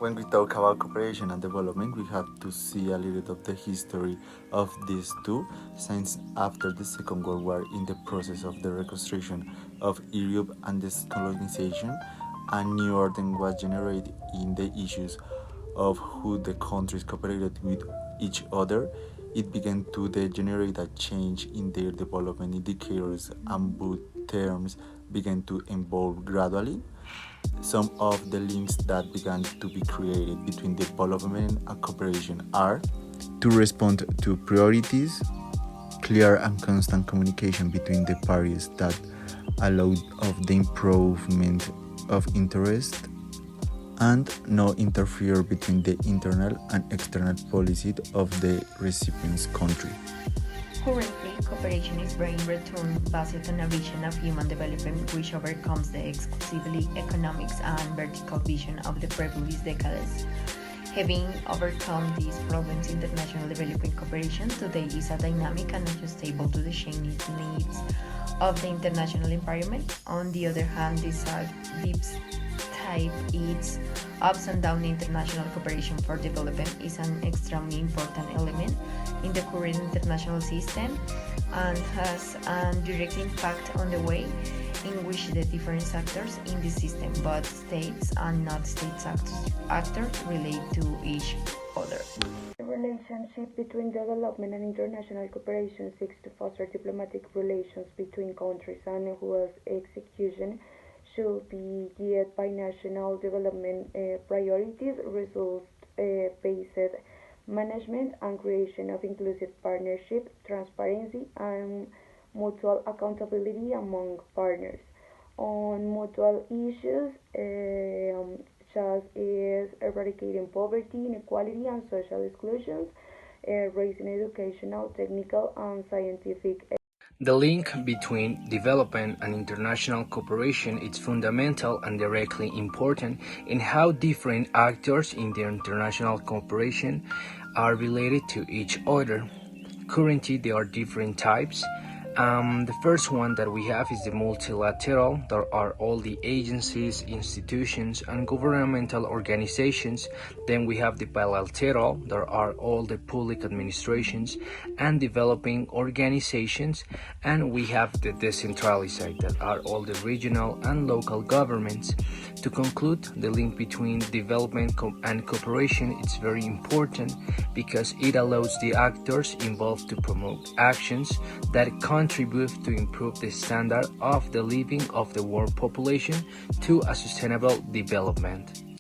When we talk about cooperation and development, we have to see a little of the history of these two, since after the Second World War, in the process of the reconstruction of Europe and colonization, a new order was generated in the issues of who the countries cooperated with each other. It began to degenerate a change in their development indicators, and both terms began to evolve gradually. Some of the links that began to be created between development and cooperation are to respond to priorities, clear and constant communication between the parties that allowed of the improvement of interest, and no interfere between the internal and external policy of the recipient country. Currently, cooperation is being returned based on a vision of human development which overcomes the exclusively economics and vertical vision of the previous decades. Having overcome these problems, international development cooperation today is a dynamic and adjustable to the changing needs of the international environment. On the other hand, this type its ups and downs. International cooperation for development is an extremely important element in the current international system and has a direct impact on the way in which the different actors in the system, both states and not-state actors, relate to each other. The relationship between development and international cooperation seeks to foster diplomatic relations between countries and whose execution should be guided by national development priorities, results-based management, and creation of inclusive partnership, transparency, and mutual accountability among partners. On mutual issues such as eradicating poverty, inequality, and social exclusions, raising educational, technical, and scientific. The link between development and international cooperation is fundamental and directly important in how different actors in the international cooperation are related to each other. Currently, there are different types. The first one that we have is the multilateral. There are all the agencies, institutions, and governmental organizations. Then we have the bilateral. There are all the public administrations and developing organizations. And we have the decentralized, that are all the regional and local governments. To conclude, the link between development and cooperation is very important because it allows the actors involved to promote actions that contribute to improve the standard of the living of the world population to a sustainable development.